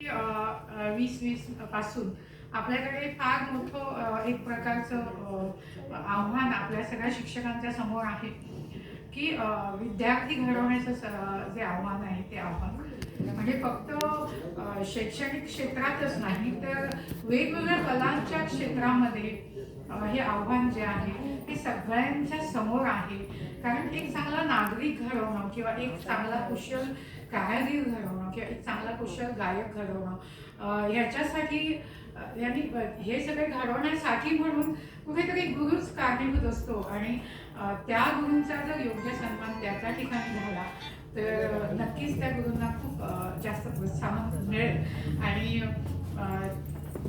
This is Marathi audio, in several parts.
2020 पासून आपल्याकडे फार मोठं एक प्रकारचं आव्हान आपल्या सगळ्या शिक्षकांच्या समोर आहे की विद्यार्थी घडवण्याचं जे आव्हान आहे ते आव्हान म्हणजे फक्त शैक्षणिक क्षेत्रातच नाही तर वेगवेगळ्या कलांच्या क्षेत्रामध्ये हे आव्हान जे आहे ते सगळ्यांच्या समोर आहे. कारण एक चांगला नागरिक घडवणं किंवा एक चांगला कुशल कारागीर घडवणं किंवा एक चांगला कुशल गायक घडवणं ह्याच्यासाठी यांनी हे सगळे घडवण्यासाठी म्हणून कुठेतरी गुरुच कारणीभूत असतो आणि त्या गुरूंचा जर योग्य सन्मान त्या ठिकाणी झाला तर नक्कीच त्या गुरूंना खूप जास्त प्रोत्साहन मिळेल आणि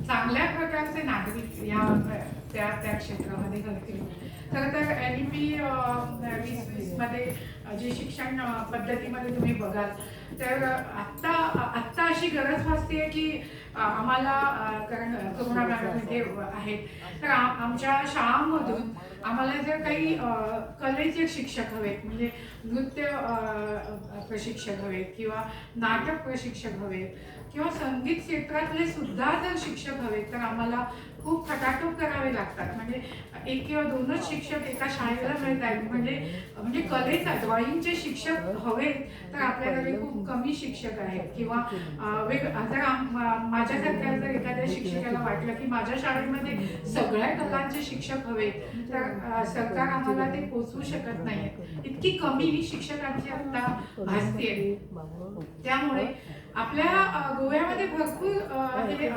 चांगल्या प्रकारचे नागरिक या त्या त्या क्षेत्रामध्ये घडतील. खरं तर NEP 2020 मध्ये जे शिक्षण पद्धतीमध्ये तुम्ही बघाल तर आत्ता अशी गरज भासते की आम्हाला कारण कोरोना काळामध्ये आहेत तर आमच्या शाळांमधून आम्हाला जर काही कलेचे शिक्षक हवेत म्हणजे नृत्य प्रशिक्षक हवेत किंवा नाटक प्रशिक्षक हवेत किंवा संगीत क्षेत्रातले सुद्धा जर शिक्षक हवेत तर आम्हाला खूप खटाटोप करावे लागतात. म्हणजे एक किंवा दोनच शिक्षक एका शाळेला मिळत आहेत म्हणजे कलेचा ड्रॉइंगचे शिक्षक हवेत तर आपल्याकडे खूप कमी शिक्षक आहेत किंवा जर माझ्यासारख्या जर एखाद्या शिक्षकाला वाटलं की माझ्या शाळेमध्ये सगळ्या कलांचे शिक्षक हवेत तर सरकार आम्हाला ते पोचवू शकत नाही. इतकी कमी शिक्षकांची आता भासते. त्यामुळे आपल्या गोव्यामध्ये भरपूर हे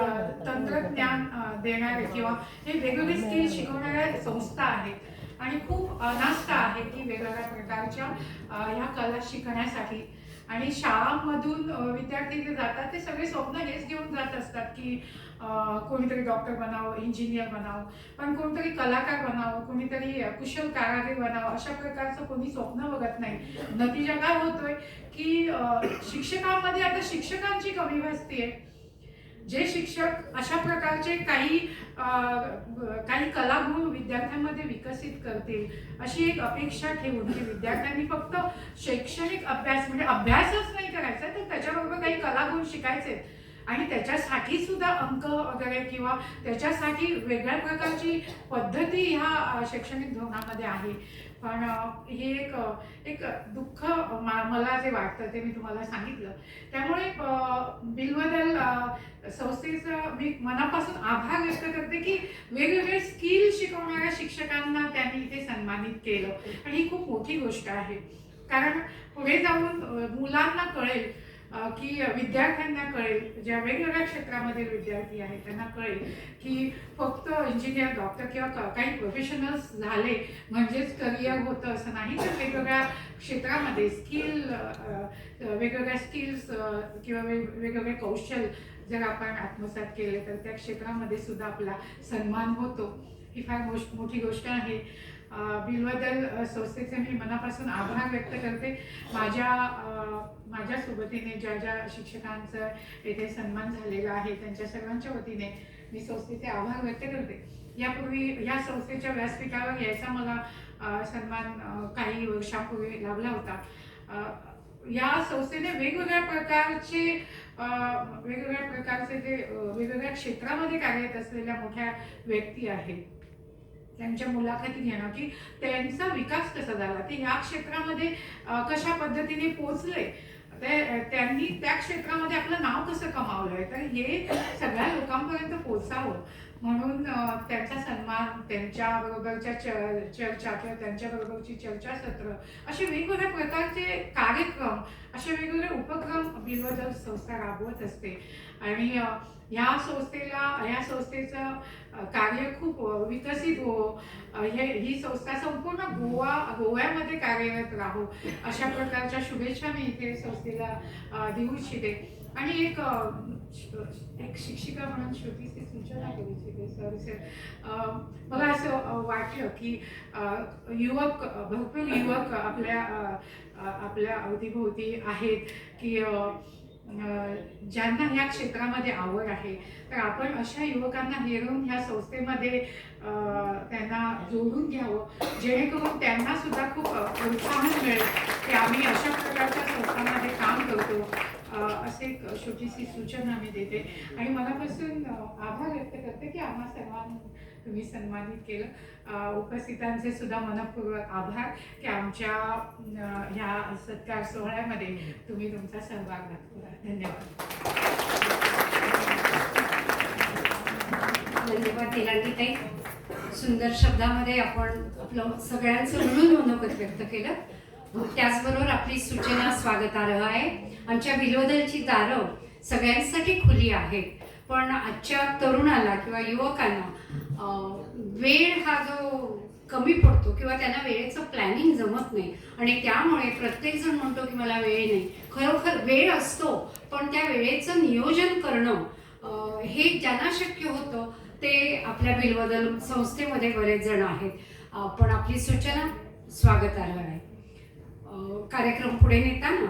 तंत्रज्ञान देणारे किंवा हे वेगवेगळे स्किल शिकवणाऱ्या संस्था आहेत आणि खूप अनास्था आहे की वेगवेगळ्या प्रकारच्या ह्या कला शिकण्यासाठी आणि शाळांमधून विद्यार्थी जे जातात ते सगळे स्वप्न हेच घेऊन जात असतात की कोणीतरी डॉक्टर बनावं, इंजिनियर बनावं, पण कोणतरी कलाकार बनावं, कोणीतरी कुशल कारागीर बनावं अशा प्रकारचं कोणी स्वप्न बघत नाही. नतीजा काय होतोय की शिक्षकांमध्ये आता शिक्षकांची कमी भासतीये. जे शिक्षक अशा प्रकारचे काही कलागुण विद्यार्थ्यांमध्ये विकसित करतील अशी एक अपेक्षा ठेवून की विद्यार्थ्यांनी फक्त शैक्षणिक अभ्यास म्हणजे अभ्यासच नाही करायचा तर त्याच्याबरोबर काही कलागुण शिकायचे आणि त्याच्यासाठी सुद्धा अंक वगैरे किंवा त्याच्यासाठी वेगळ्या प्रकारची पद्धती ह्या शैक्षणिक धोरणामध्ये आहे. पण हे एक दुःख मला जे वाटतं ते मी तुम्हाला सांगितलं. त्यामुळे बिलबदल संस्थेचं मी मनापासून आभार व्यक्त करते की वेगवेगळे स्किल शिकवणाऱ्या शिक्षकांना त्यांनी इथे सन्मानित केलं आणि ही खूप मोठी गोष्ट आहे. कारण पुढे जाऊन मुलांना कळेल की विद्यार्थ्यांना कळेल ज्या वेगवेगळ्या क्षेत्रामध्ये विद्यार्थी आहेत त्यांना कळेल की फक्त इंजिनियर, डॉक्टर किंवा काही प्रोफेशनल्स झाले म्हणजेच करिअर होतं असं नाही तर वेगवेगळ्या क्षेत्रामध्ये वेगवेगळ्या स्किल्स किंवा वेगवेगळे कौशल जर आपण आत्मसात केले तर त्या क्षेत्रामध्ये सुद्धा आपला सन्मान होतो. ही फार मोठी गोष्ट आहे. बिलबदल संस्थेचे मी मनापासून आभार व्यक्त करते. माझ्या सोबतीने ज्या ज्या शिक्षकांचा येथे सन्मान झालेला आहे त्यांच्या सर्वांच्या वतीने मी संस्थेचे आभार व्यक्त करते. यापूर्वी या संस्थेच्या व्यासपीठावर यायचा मला सन्मान काही वर्षापूर्वी लाभला होता. या संस्थेने वेगवेगळ्या प्रकारचे जे वेगवेगळ्या क्षेत्रामध्ये कार्यरत असलेल्या मोठ्या व्यक्ती आहेत त्यांच्या मुलाखती घेणं की त्यांचा विकास कसा झाला, ते ह्या क्षेत्रामध्ये कशा पद्धतीने पोचले, त्यांनी त्या क्षेत्रामध्ये आपलं नाव कसं कमावलंय तर हे सगळ्या लोकांपर्यंत पोचावं म्हणून त्यांचा सन्मान, त्यांच्या बरोबरच्या चर्चा किंवा त्यांच्या बरोबरची चर्चासत्र असे वेगवेगळ्या प्रकारचे कार्यक्रम असे वेगवेगळे उपक्रम बिलबदल संस्था राबवत असते आणि या संस्थेचं कार्य खूप विकसित हो, ही संस्था संपूर्ण गोव्यामध्ये कार्यरत राहो अशा प्रकारच्या शुभेच्छा मी इथे संस्थेला देऊ इच्छिते. आणि एक शिक्षिका म्हणून छोटीशी सूचना करू इच्छिते. सर मला असं वाटलं की भरपूर युवक आपल्या अवतीभोवती आहेत की ज्यांना ह्या क्षेत्रामध्ये आवड आहे तर आपण अशा युवकांना हेरून ह्या संस्थेमध्ये त्यांना जोडून घ्यावं जेणेकरून त्यांना सुद्धा खूप प्रोत्साहन मिळेल की आम्ही अशा प्रकारच्या संस्थांमध्ये काम करतो. असे एक छोटीशी सूचना मी देते आणि मनापासून आभार व्यक्त करते की आम्हा सर्वांना तुम्ही सन्मानित केलं. उपस्थितांचे सुद्धा मनपूर्वक आभार की आमच्या ह्या सत्कार सोहळ्यामध्ये तुम्ही तुमचा सहभाग दाखवला. धन्यवाद. धन्यवाद निलांगीताई. सुंदर शब्दामध्ये आपण आपलं सगळ्यांचं म्हणून मनोगत व्यक्त केलं. त्याचबरोबर आपली सूचना स्वागतार्ह आहे. आमच्या बिल्वदलची दारं सगळ्यांसाठी खुली आहेत, पण आजच्या तरुणाला किंवा युवकांना वेळ हा जो कमी पडतो किंवा त्यांना वेळेचं प्लॅनिंग जमत नाही आणि त्यामुळे प्रत्येकजण म्हणतो की मला वेळ नाही. खरोखर वेळ असतो, पण त्या वेळेचं नियोजन करणं हे ज्यांना शक्य होतं ते आपल्या बिल्वदल संस्थेमध्ये बरेच जण आहेत. पण आपली सूचना स्वागतार्ह आहे. कार्यक्रम पुढे नेताना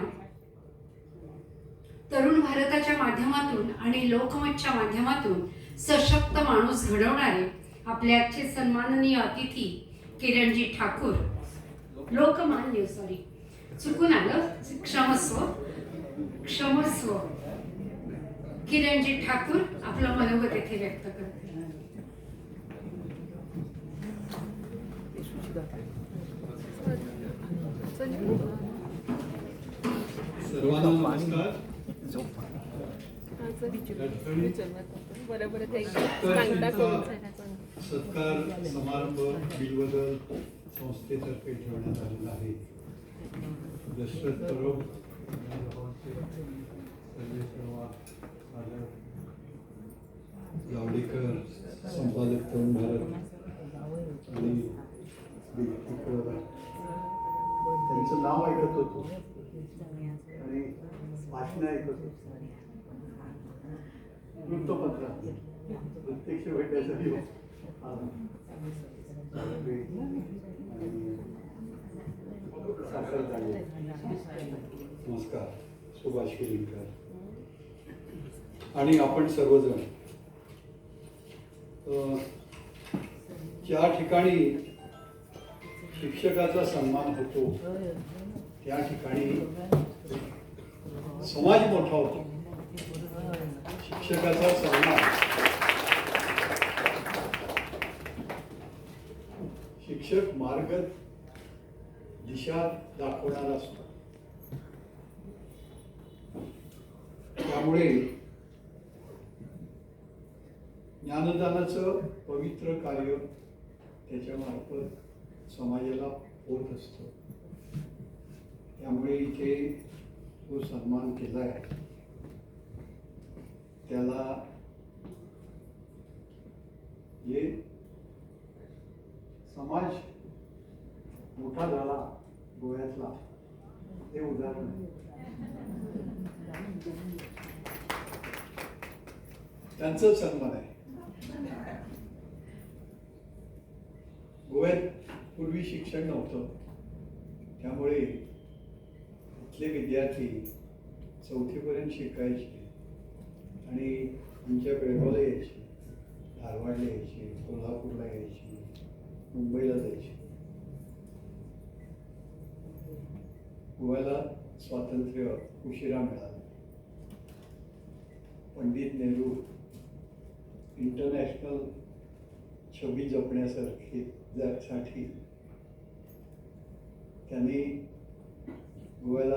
तरुण भारताच्या माध्यमातून आणि लोकमतच्या माध्यमातून सशक्त माणूस घडवणारे आपले आजचे सन्माननीय अतिथी किरणजी ठाकूर, लोकमान्य चुकून आलं, क्षमस्व किरणजी ठाकूर आपलं मनोगत येथे व्यक्त करते. सर्वांना नमस्कार. सत्कार समारंभ बिल्वदल संस्थेतर्फे ठेवण्यात आलेला आहे. दशरथ परब, जावडेकर, संपादक तरुण भारत आणि त्यांचं नाव ऐकत होतो आणि भाषण ऐकत होतो. वृत्तपत्रात प्रत्यक्ष भेटण्यासाठी नमस्कार. सुभाष केलिंकर आणि आपण सर्वजण ज्या ठिकाणी शिक्षकाचा सन्मान होतो त्या ठिकाणी समाज मोठा होतो. शिक्षकाचा सन्मान शिक्षक मार्ग दिशा दाखवणारा असतो. त्यामुळे ज्ञानदानाचं पवित्र कार्य त्याच्यामार्फत समाजाला होत असतं. त्यामुळे इथे जो सन्मान केला आहे त्याला जे समाज मोठा झाला गोव्यातला हे उदाहरण आहे. त्यांचं सन्मान आहे. गोव्यात पूर्वी शिक्षण नव्हतं, त्यामुळे इथले विद्यार्थी 4थीपर्यंत शिकायचे आणि आमच्या बेळगावला यायचे, धारवाडला यायचे, कोल्हापूरला यायचे, मुंबईला जायचे. गोव्याला स्वातंत्र्य उशिरा मिळालं. पंडित नेहरू इंटरनॅशनल छबी जपण्यासाठी त्यांनी गोव्याला